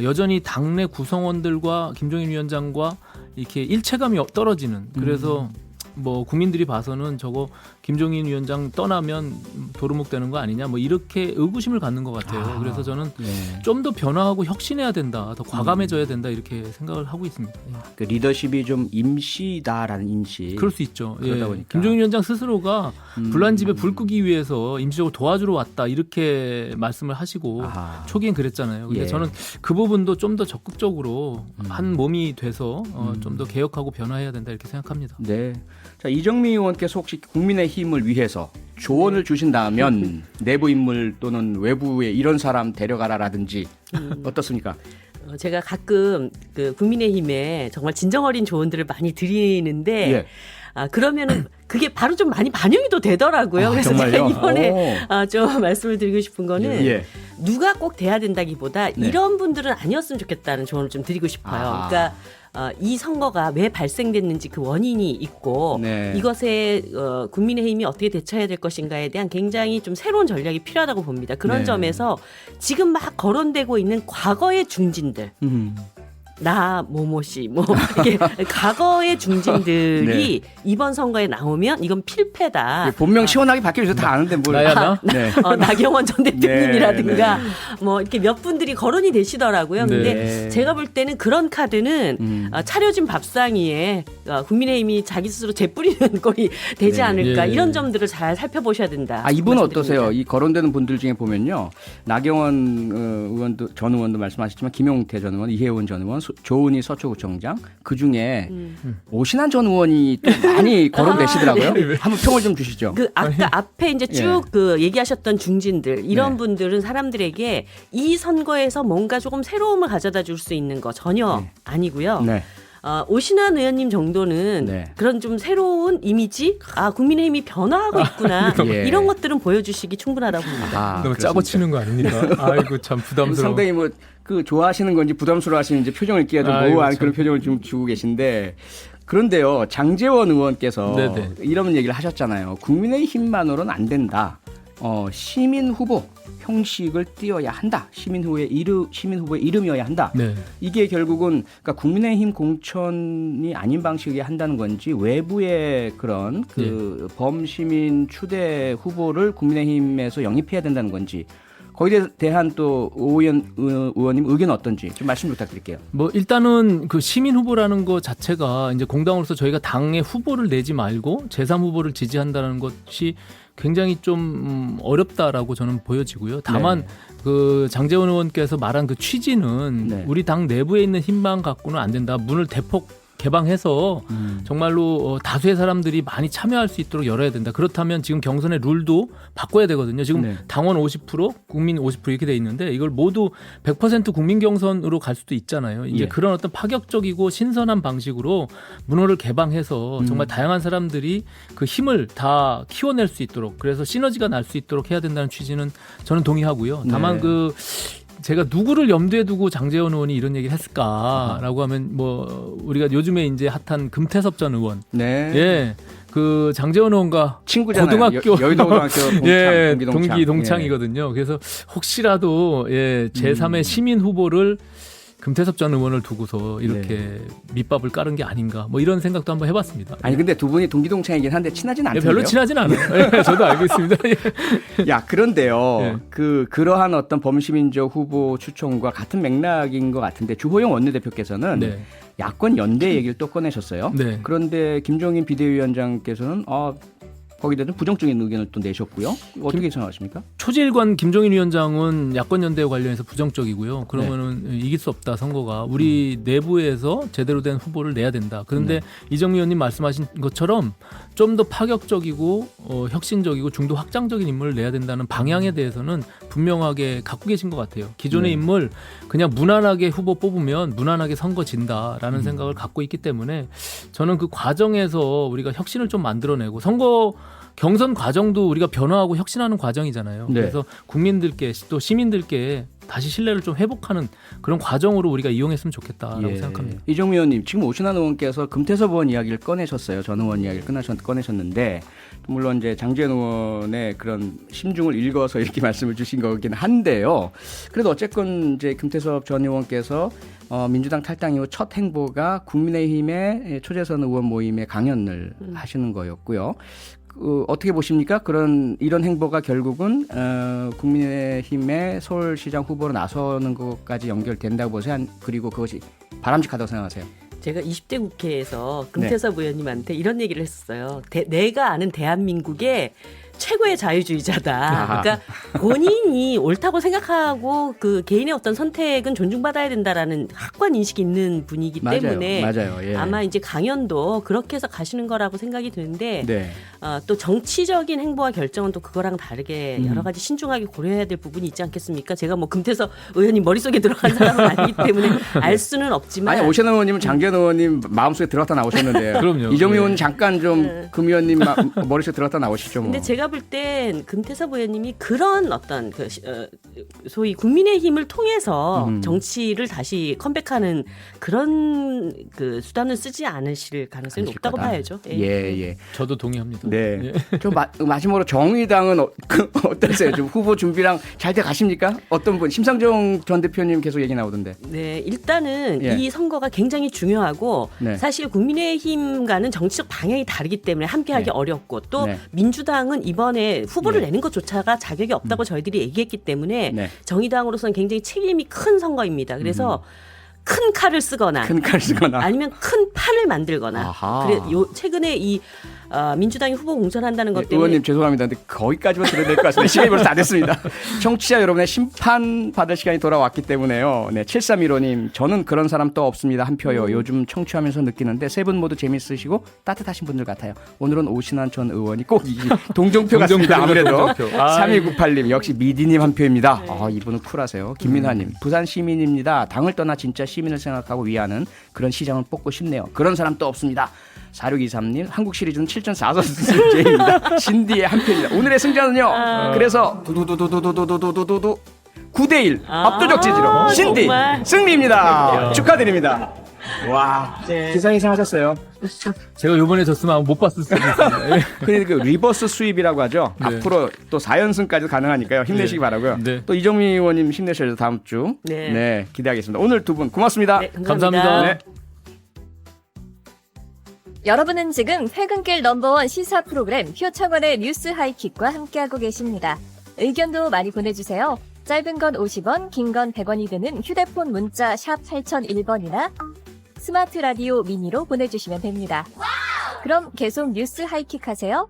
여전히 당내 구성원들과 김종인 위원장과 이렇게 일체감이 떨어지는, 그래서 국민들이 봐서는 저거 김종인 위원장 떠나면 도루묵 되는 거 아니냐 이렇게 의구심을 갖는 것 같아요. 그래서 저는 좀 더 변화하고 혁신해야 된다, 더 과감해져야 된다 이렇게 생각을 하고 있습니다. 그 리더십이 좀 임시다라는 인식. 그럴 수 있죠. 그러다 보니까. 김종인 위원장 스스로가 불난 집에 불 끄기 위해서 임시적으로 도와주러 왔다 이렇게 말씀을 하시고 초기엔 그랬잖아요. 근데 저는 그 부분도 좀 더 적극적으로 한 몸이 돼서 좀 더 개혁하고 변화해야 된다 이렇게 생각합니다. 네. 자, 이정미 의원께서 혹시 국민의힘을 위해서 조언을 주신다면 내부 인물 또는 외부에 이런 사람 데려가라라든지 어떻습니까? 제가 가끔 그 국민의힘에 정말 진정 어린 조언들을 많이 드리는데 그러면은 그게 바로 좀 많이 반영이 또 되더라고요. 그래서 정말요? 제가 이번에 좀 말씀을 드리고 싶은 거는 누가 꼭 돼야 된다기보다 이런 분들은 아니었으면 좋겠다는 조언을 좀 드리고 싶어요. 그러니까 이 선거가 왜 발생됐는지 그 원인이 있고 이것에 국민의힘이 어떻게 대처해야 될 것인가에 대한 굉장히 좀 새로운 전략이 필요하다고 봅니다. 그런 점에서 지금 막 거론되고 있는 과거의 중진들 나 모모 씨, 뭐 이렇게 과거의 중진들이 이번 선거에 나오면 이건 필패다. 본명 시원하게 바뀌어서 다 아는데 뭘? 나야 나? 네. 나경원 전 대표님이라든가 네, 뭐 이렇게 몇 분들이 거론이 되시더라고요. 근데 네. 제가 볼 때는 그런 카드는 차려진 밥상 위에 국민의힘이 자기 스스로 재뿌리는 꼴이 되지 네. 않을까 예. 이런 점들을 잘 살펴보셔야 된다. 이분은 말씀드립니다. 어떠세요? 이 거론되는 분들 중에 보면요, 나경원 의원도 전 의원도 말씀하셨지만 김용태 전 의원, 이혜원 전 의원, 조은희 서초구청장 그 중에 오신환 전 의원이 또 많이 거론되시더라고요. 네. 한번 평을 좀 주시죠. 그 아까 앞에 이제 쭉 그 얘기하셨던 중진들 이런 네. 분들은 사람들에게 이 선거에서 뭔가 조금 새로움을 가져다 줄 수 있는 거 전혀 아니고요. 네. 오신환 의원님 정도는 네. 그런 좀 새로운 이미지, 국민의힘이 변화하고 있구나 예. 이런 것들은 보여주시기 충분하다고 봅니다. 너무 짜고 치는 거 아닙니까? 아이고 참 부담스러워. 상당히 뭐 그 좋아하시는 건지 부담스러워하시는지 표정을 끼어도 모호한 참. 그런 표정을 좀 주고 계신데, 그런데요, 장제원 의원께서 네네. 이런 얘기를 하셨잖아요. 국민의힘만으로는 안 된다. 시민 후보 형식을 띄어야 한다. 시민 후보의 이름이어야 한다. 네. 이게 결국은 그러니까 국민의힘 공천이 아닌 방식에 한다는 건지, 외부의 그런 그 범시민 추대 후보를 국민의힘에서 영입해야 된다는 건지, 거기에 대한 또 오의원 의원님 의견 어떤지 좀 말씀 부탁드릴게요. 뭐 일단은 그 시민 후보라는 것 자체가 이제 공당으로서 저희가 당의 후보를 내지 말고 제3 후보를 지지한다는 것이 굉장히 좀 어렵다라고 저는 보여지고요. 다만 그 장제원 의원께서 말한 그 취지는 우리 당 내부에 있는 힘만 갖고는 안 된다. 문을 대폭 개방해서 정말로 다수의 사람들이 많이 참여할 수 있도록 열어야 된다. 그렇다면 지금 경선의 룰도 바꿔야 되거든요. 지금 당원 50%, 국민 50% 이렇게 돼 있는데 이걸 모두 100% 국민 경선으로 갈 수도 있잖아요. 이제 그런 어떤 파격적이고 신선한 방식으로 문호를 개방해서 정말 다양한 사람들이 그 힘을 다 키워낼 수 있도록, 그래서 시너지가 날 수 있도록 해야 된다는 취지는 저는 동의하고요. 다만 제가 누구를 염두에 두고 장제원 의원이 이런 얘기를 했을까라고 하면 뭐 우리가 요즘에 이제 핫한 금태섭 전 의원, 그 장제원 의원과 친구잖아요. 고등학교 여의도 고등학교 동기 동창이거든요. 그래서 혹시라도 제3의 시민 후보를 금태섭 전 의원을 두고서 이렇게 밑밥을 깔은 게 아닌가, 뭐 이런 생각도 한번 해봤습니다. 아니 근데 두 분이 동기 동창이긴 한데 친하진 않던데요. 별로 친하진 않아요. 저도 알고 있습니다. 야, 그런데요. 그러한 어떤 범시민적 후보 추천과 같은 맥락인 것 같은데, 주호영 원내대표께서는 야권 연대 얘기를 또 꺼내셨어요. 그런데 김종인 비대위원장께서는 거기에 대해서 부정적인 의견을 또 내셨고요. 어떻게 생각하십니까? 초질관 김종인 위원장은 야권 연대에 관련해서 부정적이고요. 그러면은 이길 수 없다, 선거가. 우리 내부에서 제대로 된 후보를 내야 된다. 그런데 이정미 의원님 말씀하신 것처럼 좀 더 파격적이고 혁신적이고 중도 확장적인 인물을 내야 된다는 방향에 대해서는 분명하게 갖고 계신 것 같아요. 기존의 인물 그냥 무난하게 후보 뽑으면 무난하게 선거 진다라는 생각을 갖고 있기 때문에 저는 그 과정에서 우리가 혁신을 좀 만들어내고, 선거 경선 과정도 우리가 변화하고 혁신하는 과정이잖아요. 그래서 국민들께 또 시민들께 다시 신뢰를 좀 회복하는 그런 과정으로 우리가 이용했으면 좋겠다라고 생각합니다. 이정미 의원님, 지금 오신환 의원께서 금태섭 의원 이야기를 꺼내셨어요. 전 의원 이야기를 꺼내셨는데, 물론 이제 장제원 의원의 그런 심중을 읽어서 이렇게 말씀을 주신 거긴 한데요. 그래도 어쨌건 이제 금태섭 전 의원께서 민주당 탈당 이후 첫 행보가 국민의힘의 초재선 의원 모임에 강연을 하시는 거였고요. 어떻게 보십니까? 이런 행보가 결국은 국민의힘의 서울시장 후보로 나서는 것까지 연결된다고 보세요? 그리고 그것이 바람직하다고 생각하세요? 제가 20대 국회에서 금태섭 의원님한테 이런 얘기를 했었어요. 내가 아는 대한민국의 최고의 자유주의자다. 그러니까 본인이 옳다고 생각하고 그 개인의 어떤 선택은 존중받아야 된다라는 확고한 인식이 있는 분이기 때문에 아마 이제 강연도 그렇게 해서 가시는 거라고 생각이 드는데 또 정치적인 행보와 결정은 또 그거랑 다르게 여러 가지 신중하게 고려해야 될 부분이 있지 않겠습니까? 제가 뭐 금태섭 의원님 머릿속에 들어간 사람은 아니기 때문에 알 수는 없지만, 아니, 오신환 의원님은 장제원 의원님 마음속에 들어갔다 나오셨는데요. 그럼요. 이정미 의원은 잠깐 좀 금 의원님 머릿속에 들어갔다 나오시죠. 뭐. 근데 제가 제가 볼 땐 금태섭 의원님이 그런 어떤 소위 국민의힘을 통해서 정치를 다시 컴백하는 그런 그 수단을 쓰지 않으실 가능성이 높다고 거다. 봐야죠. 예. 저도 동의합니다. 네. 예. 좀 마지막으로 정의당은 어떠세요? 좀 후보 준비랑 잘 돼 가십니까? 어떤 분? 심상정 전 대표님 계속 얘기 나오던데. 네, 일단은 예. 이 선거가 굉장히 중요하고 네. 사실 국민의힘과는 정치적 방향이 다르기 때문에 함께하기 네. 어렵고 또 네. 민주당은 이번에 후보를 네. 내는 것조차가 자격이 없다고 저희들이 얘기했기 때문에 네. 정의당으로서는 굉장히 책임이 큰 선거입니다. 그래서 큰 칼을 쓰거나 큰 칼 쓰거나. 아니면 큰 판을 만들거나 아하. 그래 최근에 이 민주당이 후보 공천한다는 것 네, 때문에 의원님 죄송합니다. 근데 거기까지만 들어야 될 것 같습니다. 시간이 벌써 다 됐습니다. 청취자 여러분의 심판 받을 시간이 돌아왔기 때문에요. 네, 7315님 저는 그런 사람 또 없습니다. 한 표요. 요즘 청취하면서 느끼는데 세 분 모두 재밌으시고 따뜻하신 분들 같아요. 오늘은 오신환 전 의원이 꼭 이 동정표 같습니다. 아무래도. 동정표. 아, 3298님 역시 미디님 한 표입니다. 이분은 쿨하세요. 김민화님 부산 시민입니다. 당을 떠나 진짜 시민을 생각하고 위하는 그런 시장을 뽑고 싶네요. 그런 사람 또 없습니다. 4623님 한국 시리즈는 7.44승제입니다. 신디의 한 표입니다. 오늘의 승자는요. 그래서 두두두두두두두두두두 9대1 압도적 지지로 신디 정말. 승리입니다. 축하드립니다. 와 기사 예상하셨어요? 제가 이번에 졌으면 아마 못 봤을 수도 있습니다. 예. 그러니까 그 리버스 수입이라고 하죠. 네. 앞으로 또 4연승까지 가능하니까요. 힘내시기 네. 바라고요. 네. 또 이정미 의원님 힘내셔서 다음 주 네. 기대하겠습니다. 오늘 두 분 고맙습니다. 네, 감사합니다. 네. 여러분은 지금 퇴근길 넘버원 시사 프로그램 표창원의 뉴스 하이킥과 함께하고 계십니다. 의견도 많이 보내주세요. 짧은 건 50원, 긴 건 100원이 드는 휴대폰 문자 샵 8001번이나 스마트 라디오 미니로 보내주시면 됩니다. 그럼 계속 뉴스 하이킥 하세요.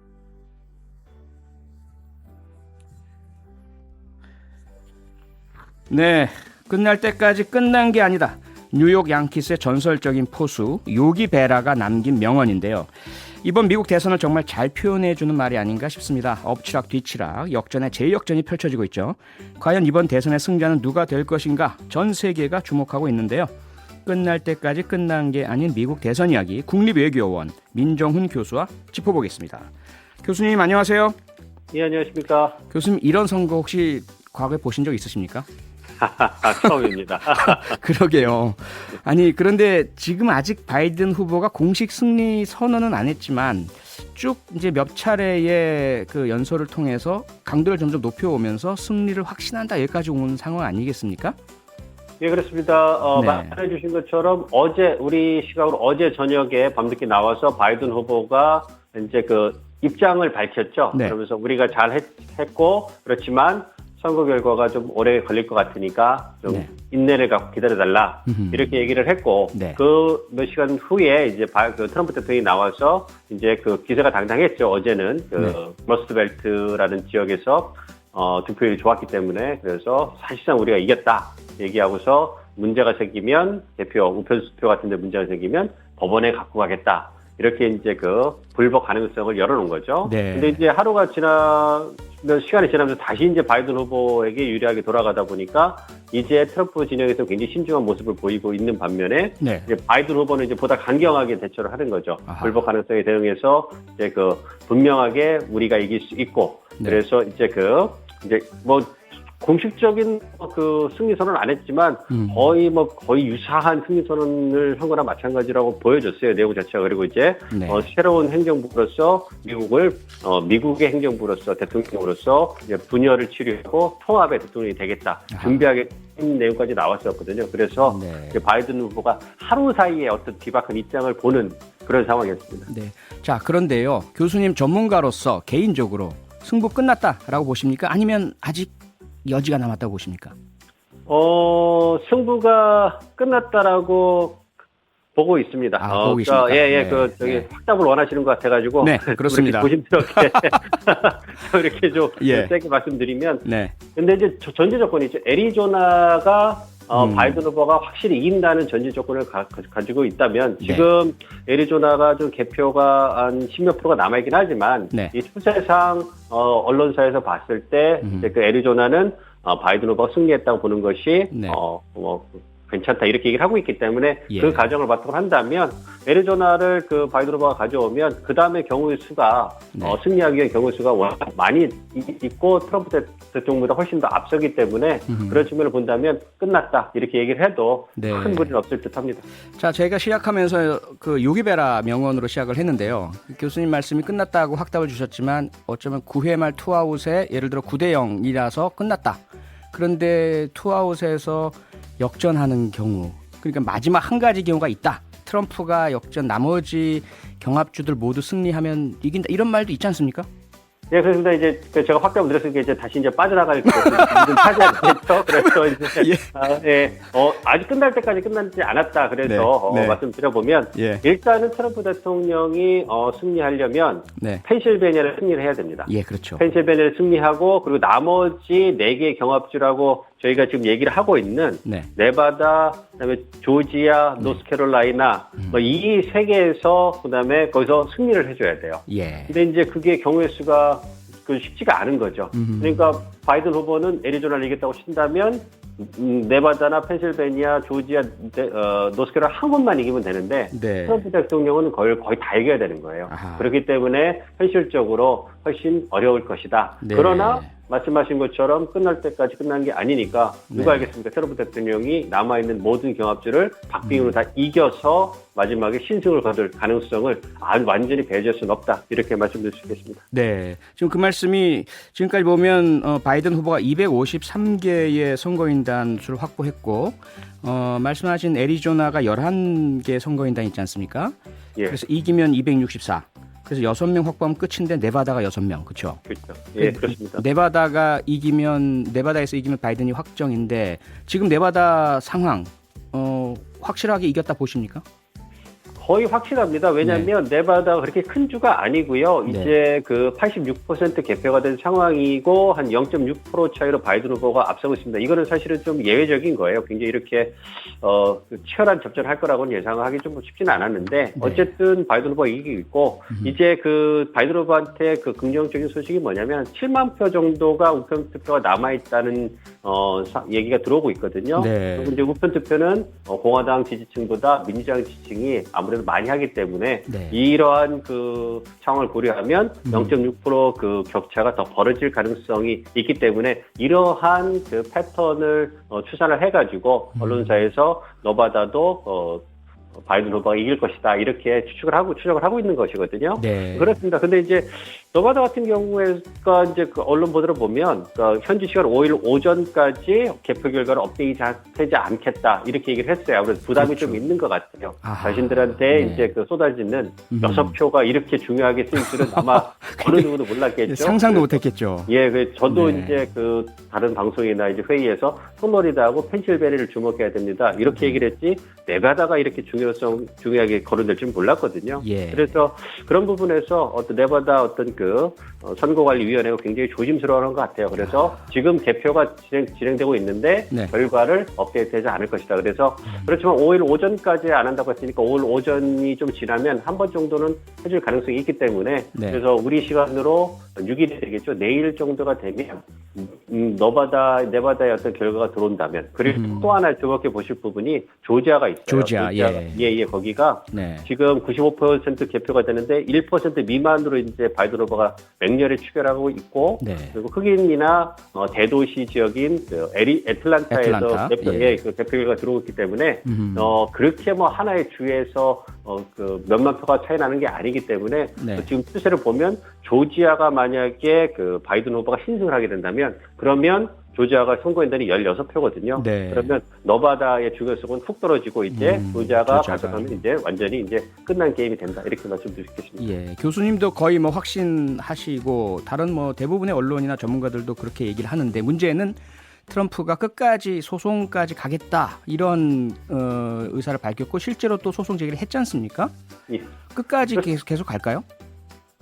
네, 끝날 때까지 끝난 게 아니다. 뉴욕 양키스의 전설적인 포수 요기 베라가 남긴 명언인데요. 이번 미국 대선을 정말 잘 표현해주는 말이 아닌가 싶습니다. 엎치락 뒤치락 역전의 재역전이 펼쳐지고 있죠. 과연 이번 대선의 승자는 누가 될 것인가 전 세계가 주목하고 있는데요. 끝날 때까지 끝난 게 아닌 미국 대선 이야기 국립외교원 민정훈 교수와 짚어보겠습니다. 교수님 안녕하세요. 예, 안녕하십니까. 교수님 이런 선거 혹시 과거에 보신 적 있으십니까? 처음입니다. 그러게요. 아니 그런데 지금 아직 바이든 후보가 공식 승리 선언은 안 했지만 쭉 이제 몇 차례의 그 연설을 통해서 강도를 점점 높여오면서 승리를 확신한다 여기까지 온 상황 아니겠습니까? 예, 그렇습니다. 네. 말씀해 주신 것처럼 우리 시각으로 어제 저녁에 밤늦게 나와서 바이든 후보가 이제 그 입장을 밝혔죠. 네. 그러면서 우리가 잘 했고 그렇지만 선거 결과가 좀 오래 걸릴 것 같으니까 좀 네. 인내를 갖고 기다려달라 이렇게 얘기를 했고 네. 그 몇 시간 후에 이제 그 트럼프 대통령이 나와서 이제 그 기세가 당당했죠. 어제는 그 네. 러스트벨트라는 지역에서 득표율이 좋았기 때문에 그래서 사실상 우리가 이겼다 얘기하고서 문제가 생기면 우편 투표 같은데 문제가 생기면 법원에 갖고 가겠다. 이렇게 이제 그 불복 가능성을 열어놓은 거죠. 네. 근데 이제 시간이 지나면서 다시 이제 바이든 후보에게 유리하게 돌아가다 보니까 이제 트럼프 진영에서 굉장히 신중한 모습을 보이고 있는 반면에 네. 이제 바이든 후보는 이제 보다 강경하게 대처를 하는 거죠. 아하. 불복 가능성에 대응해서 이제 그 분명하게 우리가 이길 수 있고 네. 그래서 이제 공식적인 그 승리 선언을 안 했지만 거의 유사한 승리 선언을 한 거나 마찬가지라고 보여졌어요. 내용 자체가. 그리고 이제 네. 새로운 행정부로서 미국의 행정부로서 대통령으로서 이제 분열을 치료하고 통합의 대통령이 되겠다. 준비하겠다는 내용까지 나왔었거든요. 그래서 네. 이제 바이든 후보가 하루 사이에 어떤 비박한 입장을 보는 그런 상황이었습니다. 네. 자 그런데요. 교수님 전문가로서 개인적으로 승부 끝났다라고 보십니까? 아니면 아직 여지가 남았다고 보십니까? 승부가 끝났다라고 보고 있습니다. 보고 계십니까? 네. 네. 확답을 원하시는 것 같아가지고. 네, 그렇습니다. 조심스럽게 이렇게 좀 예. 세게 말씀드리면. 네. 근데 이제 전제 조건이 있죠. 애리조나가 바이든 후보가 확실히 이긴다는 전제 조건을 가지고 있다면 지금 애리조나가 좀 개표가 한 10몇 프로가 남아있긴 하지만 네. 이 추세상 언론사에서 봤을 때 이제 그 애리조나는 바이든 후보가 승리했다고 보는 것이 네. 괜찮다 이렇게 얘기를 하고 있기 때문에 예. 그 과정을 바탕으로 한다면 애리조나를 그 바이든 후보가 가져오면 그 다음에 경우의 수가 네. 승리하기 위한 경우의 수가 워낙 많이 있고 트럼프 대통령보다 훨씬 더 앞서기 때문에 그런 측면을 본다면 끝났다 이렇게 얘기를 해도 네. 큰 무리는 없을 듯합니다. 자, 저희가 시작하면서 그 요기베라 명언으로 시작을 했는데요. 교수님 말씀이 끝났다고 확답을 주셨지만 어쩌면 9회 말 투아웃에 예를 들어 9대 0이라서 끝났다. 그런데 투아웃에서 역전하는 경우, 그러니까 마지막 한 가지 경우가 있다. 트럼프가 역전, 나머지 경합주들 모두 승리하면 이긴다. 이런 말도 있지 않습니까? 예, 그래서 이제 제가 확답을 드렸으니까 이제 다시 이제 빠져나갈 좀 찾아야겠죠. 그래서 이제 아직 끝날 때까지 끝나지 않았다. 그래서 네. 말씀드려보면 예. 일단은 트럼프 대통령이 승리하려면 네. 펜실베니아를 승리를 해야 됩니다. 예, 그렇죠. 펜실베니아를 승리하고 그리고 나머지 4개의 경합주라고 저희가 지금 얘기를 하고 있는 네. 네바다, 그다음에 조지아, 노스캐롤라이나 이 3개에서 그다음에 거기서 승리를 해줘야 돼요. 예. 근데 이제 그게 경우의 수가 쉽지가 않은 거죠. 그러니까 바이든 후보는 애리조나를 이겼다고 친다면 네바다나 펜실베니아, 조지아, 노스캐롤라이나 한 곳만 이기면 되는데 네. 트럼프 대통령은 거의 다 이겨야 되는 거예요. 아하. 그렇기 때문에 현실적으로 훨씬 어려울 것이다. 네. 그러나 말씀하신 것처럼 끝날 때까지 끝난 게 아니니까 누가 네. 알겠습니까? 트럼프 대통령이 남아있는 모든 경합주를 박빙으로 다 이겨서 마지막에 신승을 거둘 가능성을 완전히 배제할 수는 없다. 이렇게 말씀드릴 수 있겠습니다. 네. 지금 그 말씀이 지금까지 보면 바이든 후보가 253개의 선거인단 수를 확보했고 말씀하신 애리조나가 11개 선거인단이 있지 않습니까? 예. 그래서 이기면 264. 그래서 6명 확보하면 끝인데 네바다가 6명. 그렇죠? 그렇죠. 예, 그렇습니다. 네바다에서 이기면 바이든이 확정인데 지금 네바다 상황 확실하게 이겼다 보십니까? 거의 확실합니다. 왜냐하면 네바다가 그렇게 큰 주가 아니고요. 네. 이제 그 86% 개표가 된 상황이고 한 0.6% 차이로 바이든 후보가 앞서고 있습니다. 이거는 사실은 좀 예외적인 거예요. 굉장히 이렇게 치열한 접전을 할 거라고는 예상하기 좀 쉽지는 않았는데 어쨌든 바이든 후보가 이기고 있고 이제 그 바이든 후보한테 그 긍정적인 소식이 뭐냐면 7만 표 정도가 우편 투표가 남아 있다는 얘기가 들어오고 있거든요. 네. 그리고 이제 우편 투표는 공화당 지지층보다 민주당 지지층이 아무래도 많이 하기 때문에 네. 이러한 그 상황을 고려하면 0.6% 그 격차가 더 벌어질 가능성이 있기 때문에 이러한 그 패턴을 추산을 해가지고 언론사에서 너바다도 바이든 후보가 이길 것이다 이렇게 추적을 하고 있는 것이거든요. 네. 그렇습니다. 근데 이제 너바다 같은 경우에가 이제 그 언론 보도를 보면 현지 시간 5일 오전까지 개표 결과를 업데이트하지 않겠다 이렇게 얘기를 했어요. 아무래도 부담이 그렇죠. 좀 있는 것 같아요. 아하. 자신들한테 네. 이제 그 쏟아지는 6표가 이렇게 중요하게 쓰일 줄은 아마 어느 누구도 몰랐겠죠. 상상도 못했겠죠. 예, 저도 네. 이제 그 다른 방송이나 이제 회의에서 플로리다하고 펜실베니아를 주목해야 됩니다. 이렇게 얘기를 했지 네바다가 이렇게 중요하게 거론될 줄 몰랐거든요. 예. 그래서 그런 부분에서 네바다 어떤 그 선거관리위원회가 굉장히 조심스러워하는 것 같아요. 그래서 지금 개표가 진행되고 있는데 네. 결과를 업데이트하지 않을 것이다. 그래서 그렇지만 5일 오전까지 안 한다고 했으니까 5일 오전이 좀 지나면 한 번 정도는 해줄 가능성이 있기 때문에 네. 그래서 우리 시간으로 6일이 되겠죠. 내일 정도가 되면 네바다의 어떤 결과가 들어온다면 그리고 또 하나 주목해 보실 부분이 조지아가 있어요. 조지아, 예, 거기가 네. 지금 95% 개표가 되는데 1% 미만으로 이제 바이든 후보가 맹렬히 추격하고 있고 네. 그리고 흑인이나 대도시 지역인 그 애틀란타에서 그 개표 결과가 들어오고 있기 때문에 그렇게 뭐 하나의 주에서 그 몇만 표가 차이 나는 게 아니기 때문에 네. 지금 추세를 보면 조지아가 만약에 그 바이든 후보가 신승을 하게 된다면 그러면 조지아가 선거인단이 16표거든요. 네. 그러면 너바다의 중요성은 훅 떨어지고 이제 조지아가 가져가면 이제 완전히 이제 끝난 게임이 된다. 이렇게 말씀드리겠습니다. 예, 교수님도 거의 뭐 확신하시고 다른 뭐 대부분의 언론이나 전문가들도 그렇게 얘기를 하는데 문제는 트럼프가 끝까지 소송까지 가겠다 이런 의사를 밝혔고 실제로 또 소송 제기를 했지 않습니까? 예. 끝까지 계속 갈까요?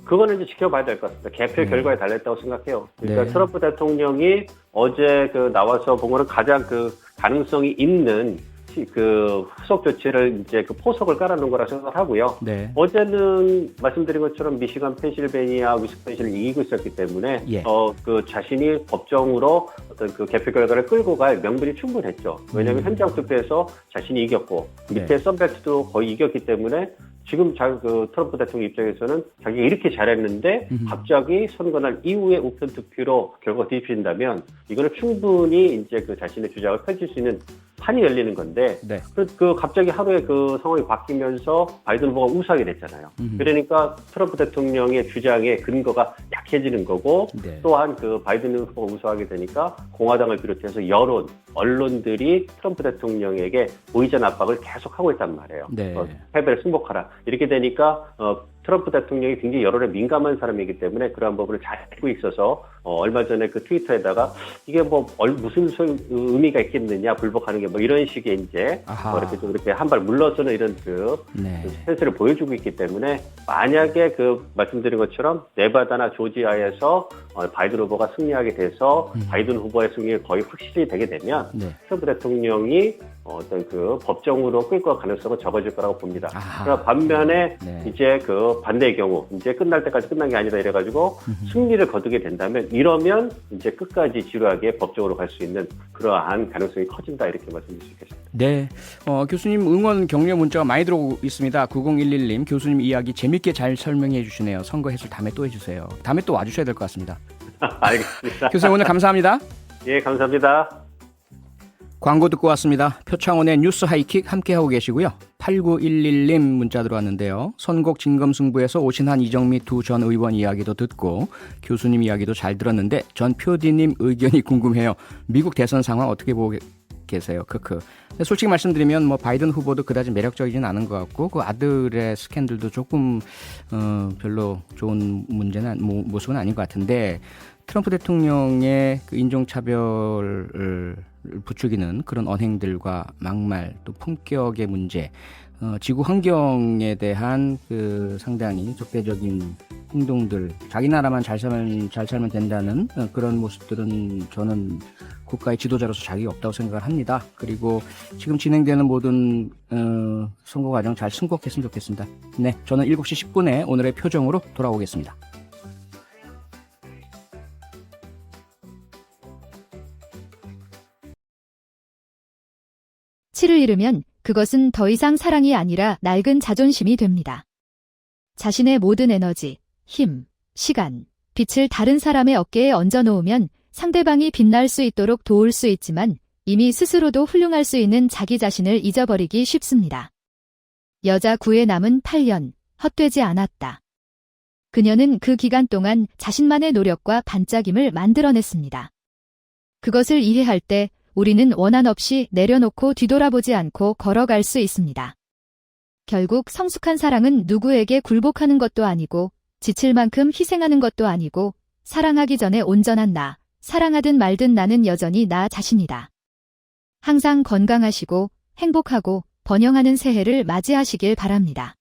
그거는 이제 지켜봐야 될 것 같습니다. 개표 결과에 달렸다고 생각해요. 그러니까 네. 트럼프 대통령이 어제 나와서 본 거는 가장 그 가능성이 있는 그 후속 조치를 이제 그 포석을 깔아놓은 거라 생각을 하고요. 네. 어제는 말씀드린 것처럼 미시간, 펜실베니아, 위스콘신을 이기고 있었기 때문에 예. 그 자신이 법정으로 어떤 그 개표 결과를 끌고 갈 명분이 충분했죠. 왜냐하면 현장 투표에서 자신이 이겼고 밑에 네. 썬벨트도 거의 이겼기 때문에 지금 그 트럼프 대통령 입장에서는 자기가 이렇게 잘했는데 갑자기 선거날 이후에 우편 투표로 결과가 뒤집힌다면 이거는 충분히 이제 그 자신의 주장을 펼칠 수 있는 판이 열리는 건데 네. 그 갑자기 하루에 그 상황이 바뀌면서 바이든 후보가 우세하게 됐잖아요. 그러니까 트럼프 대통령의 주장의 근거가 약해지는 거고 네. 또한 그 바이든 후보가 우세하게 되니까 공화당을 비롯해서 여론, 언론들이 트럼프 대통령에게 보이전 압박을 계속하고 있단 말이에요. 네. 패배를 승복하라. 이렇게 되니까 트럼프 대통령이 굉장히 여론에 민감한 사람이기 때문에 그러한 부분을 잘 알고 있어서 얼마 전에 그 트위터에다가 이게 뭐 무슨 의미가 있겠느냐 불복하는 게 뭐 이런 식의 이제 이렇게 좀 이렇게 한 발 물러서는 이런 그 스탠스를 보여주고 있기 때문에 만약에 그 말씀드린 것처럼 네바다나 조지아에서 바이든 후보가 승리하게 돼서 바이든 후보의 승리가 거의 확실히 되게 되면 트럼프 대통령이 어떤 그 법정으로 끌고 갈 가능성은 적어질 거라고 봅니다. 그러나 반면에 이제 그 반대의 경우 이제 끝날 때까지 끝난 게 아니다 이래가지고 승리를 거두게 된다면 이러면 이제 끝까지 지루하게 법정으로 갈 수 있는 그러한 가능성이 커진다 이렇게 말씀드릴 수 있겠습니다. 네, 교수님 응원 격려 문자가 많이 들어오고 있습니다. 9011님 교수님 이야기 재밌게 잘 설명해 주시네요. 선거 해설 다음에 또 해주세요. 다음에 또 와주셔야 될 것 같습니다. 알겠습니다. 교수님 오늘 감사합니다. 예, 감사합니다. 광고 듣고 왔습니다. 표창원의 뉴스 하이킥 함께하고 계시고요. 8911님 문자 들어왔는데요. 선곡 진검승부에서 오신한 이정미 두 전 의원 이야기도 듣고 교수님 이야기도 잘 들었는데 전 표디님 의견이 궁금해요. 미국 대선 상황 어떻게 보고 계세요? 크크. 솔직히 말씀드리면 뭐 바이든 후보도 그다지 매력적이진 않은 것 같고 그 아들의 스캔들도 조금 별로 좋은 문제는 모습은 아닌 것 같은데 트럼프 대통령의 그 인종차별을 부추기는 그런 언행들과 막말 또 품격의 문제, 지구 환경에 대한 그 상당히 적대적인 행동들, 자기 나라만 잘 살면 된다는 그런 모습들은 저는 국가의 지도자로서 자격이 없다고 생각을 합니다. 그리고 지금 진행되는 모든 선거 과정 잘 승복했으면 좋겠습니다. 네, 저는 7시 10분에 오늘의 표정으로 돌아오겠습니다. 7을 잃으면 그것은 더 이상 사랑이 아니라 낡은 자존심이 됩니다. 자신의 모든 에너지, 힘, 시간, 빛을 다른 사람의 어깨에 얹어놓으면 상대방이 빛날 수 있도록 도울 수 있지만 이미 스스로도 훌륭할 수 있는 자기 자신을 잊어버리기 쉽습니다. 여자 구에 남은 8년, 헛되지 않았다. 그녀는 그 기간 동안 자신만의 노력과 반짝임을 만들어냈습니다. 그것을 이해할 때 우리는 원한 없이 내려놓고 뒤돌아보지 않고 걸어갈 수 있습니다. 결국 성숙한 사랑은 누구에게 굴복하는 것도 아니고 지칠 만큼 희생하는 것도 아니고 사랑하기 전에 온전한 나, 사랑하든 말든 나는 여전히 나 자신이다. 항상 건강하시고 행복하고 번영하는 새해를 맞이하시길 바랍니다.